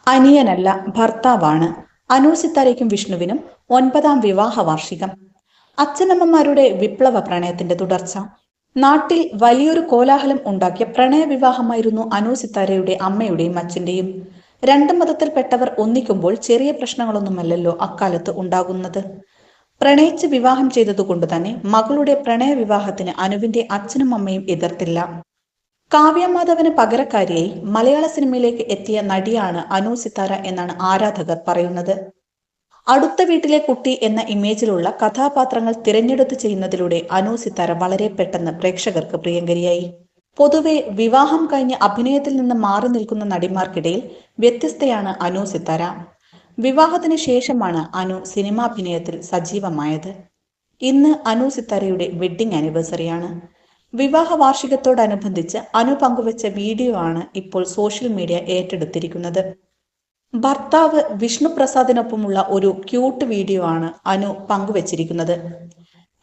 അനിയനല്ല, ഭർത്താവാണ്. അനു സിത്താരയ്ക്കും വിഷ്ണുവിനും 9ാം വിവാഹ വാർഷികം. അച്ഛനമ്മമാരുടെ വിപ്ലവ പ്രണയത്തിന്റെ തുടർച്ച. നാട്ടിൽ വലിയൊരു കോലാഹലം ഉണ്ടാക്കിയ പ്രണയവിവാഹമായിരുന്നു അനു സിത്താരയുടെ അമ്മയുടെയും അച്ഛന്റെയും. രണ്ട് മതത്തിൽപ്പെട്ടവർ ഒന്നിക്കുമ്പോൾ ചെറിയ പ്രശ്നങ്ങളൊന്നുമല്ലല്ലോ അക്കാലത്ത് ഉണ്ടാകുന്നത്. പ്രണയിച്ച് വിവാഹം ചെയ്തതുകൊണ്ട് തന്നെ മകളുടെ പ്രണയവിവാഹത്തിന് അനുവിന്റെ അച്ഛനും അമ്മയും എതിർത്തില്ല. കാവ്യ മാധവന് പകരക്കാരിയായി മലയാള സിനിമയിലേക്ക് എത്തിയ നടിയാണ് അനു സിത്താര എന്നാണ് ആരാധകർ പറയുന്നത്. അടുത്ത വീട്ടിലെ കുട്ടി എന്ന ഇമേജിലുള്ള കഥാപാത്രങ്ങൾ തിരഞ്ഞെടുത്ത് ചെയ്യുന്നതിലൂടെ അനു സിത്താര വളരെ പെട്ടെന്ന് പ്രേക്ഷകർക്ക് പ്രിയങ്കരിയായി. പൊതുവെ വിവാഹം കഴിഞ്ഞ് അഭിനയത്തിൽ നിന്ന് മാറി നിൽക്കുന്ന നടിമാർക്കിടയിൽ വ്യത്യസ്തയാണ് അനു സിത്താര. വിവാഹത്തിന് ശേഷമാണ് അനു സിനിമാഭിനയത്തിൽ സജീവമായത്. ഇന്ന് അനു സിത്താരയുടെ വെഡ്ഡിംഗ് ആനിവേഴ്സറിയാണ്. വിവാഹ വാർഷികത്തോടനുബന്ധിച്ച് അനു പങ്കുവച്ച വീഡിയോ ആണ് ഇപ്പോൾ സോഷ്യൽ മീഡിയ ഏറ്റെടുത്തിരിക്കുന്നത്. ഭർത്താവ് വിഷ്ണു പ്രസാദിനൊപ്പമുള്ള ഒരു ക്യൂട്ട് വീഡിയോ ആണ് അനു പങ്കുവച്ചിരിക്കുന്നത്.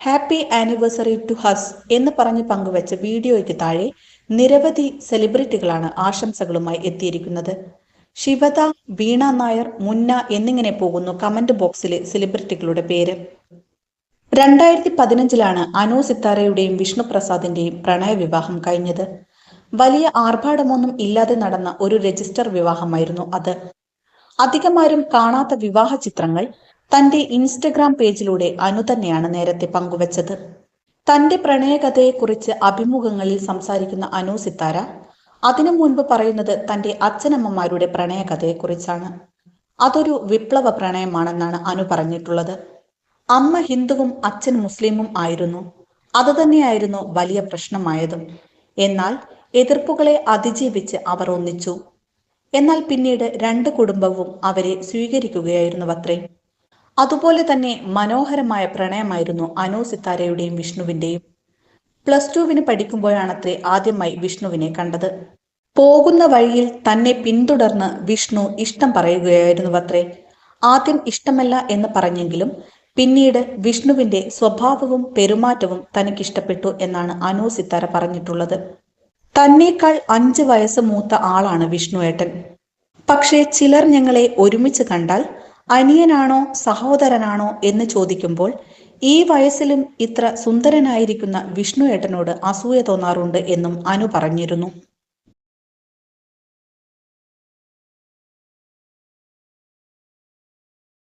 ഹാപ്പി ആനിവേഴ്സറി ടു ഹസ് എന്ന് പറഞ്ഞ് പങ്കുവച്ച വീഡിയോയ്ക്ക് താഴെ നിരവധി സെലിബ്രിറ്റികളാണ് ആശംസകളുമായി എത്തിയിരിക്കുന്നത്. ശിവദ, വീണ നായർ, മുന്ന എന്നിങ്ങനെ പോകുന്നു കമന്റ് ബോക്സിലെ സെലിബ്രിറ്റികളുടെ പേര്. 2015 അനു സിത്താരയുടെയും വിഷ്ണു പ്രസാദിന്റെയും പ്രണയവിവാഹം കഴിഞ്ഞത്. വലിയ ആർഭാടമൊന്നും ഇല്ലാതെ നടന്ന ഒരു രജിസ്റ്റർ വിവാഹമായിരുന്നു അത്. അധികമാരും കാണാത്ത വിവാഹ ചിത്രങ്ങൾ തന്റെ ഇൻസ്റ്റഗ്രാം പേജിലൂടെ അനു തന്നെയാണ് നേരത്തെ പങ്കുവച്ചത്. തന്റെ പ്രണയകഥയെക്കുറിച്ച് അഭിമുഖങ്ങളിൽ സംസാരിക്കുന്ന അനു സിത്താര അതിനു മുൻപ് പറയുന്നത് തന്റെ അച്ഛനമ്മമാരുടെ പ്രണയകഥയെക്കുറിച്ചാണ്. അതൊരു വിപ്ലവ പ്രണയമാണെന്നാണ് അനു പറഞ്ഞിട്ടുള്ളത്. അമ്മ ഹിന്ദുവും അച്ഛൻ മുസ്ലിമും ആയിരുന്നു. അതുതന്നെയായിരുന്നു വലിയ പ്രശ്നമായതും. എന്നാൽ എതിർപ്പുകളെ അതിജീവിച്ച് അവർ ഒന്നിച്ചു. എന്നാൽ പിന്നീട് രണ്ട് കുടുംബവും അവരെ സ്വീകരിക്കുകയായിരുന്നുവത്രേ. അതുപോലെ തന്നെ മനോഹരമായ പ്രണയമായിരുന്നു അനു സിത്താരയുടെയും വിഷ്ണുവിന്റെയും. +2 പഠിക്കുമ്പോഴാണത്രേ ആദ്യമായി വിഷ്ണുവിനെ കണ്ടത്. പോകുന്ന വഴിയിൽ തന്നെ പിന്തുടർന്ന് വിഷ്ണു ഇഷ്ടം പറയുകയായിരുന്നുവത്രേ. ആദ്യം ഇഷ്ടമല്ല എന്ന് പറഞ്ഞെങ്കിലും പിന്നീട് വിഷ്ണുവിന്റെ സ്വഭാവവും പെരുമാറ്റവും തനിക്കിഷ്ടപ്പെട്ടു എന്നാണ് അനു സിത്താര പറഞ്ഞിട്ടുള്ളത്. തന്നേക്കാൾ 5 വയസ്സ് മൂത്ത ആളാണ് വിഷ്ണു ഏട്ടൻ. പക്ഷേ ചിലർ ഞങ്ങളെ ഒരുമിച്ച് കണ്ടാൽ അനിയനാണോ സഹോദരനാണോ എന്ന് ചോദിക്കുമ്പോൾ ഈ വയസ്സിലും ഇത്ര സുന്ദരനായിരിക്കുന്ന വിഷ്ണു ഏട്ടനോട് അസൂയ തോന്നാറുണ്ട് എന്നും അനു പറഞ്ഞിരുന്നു.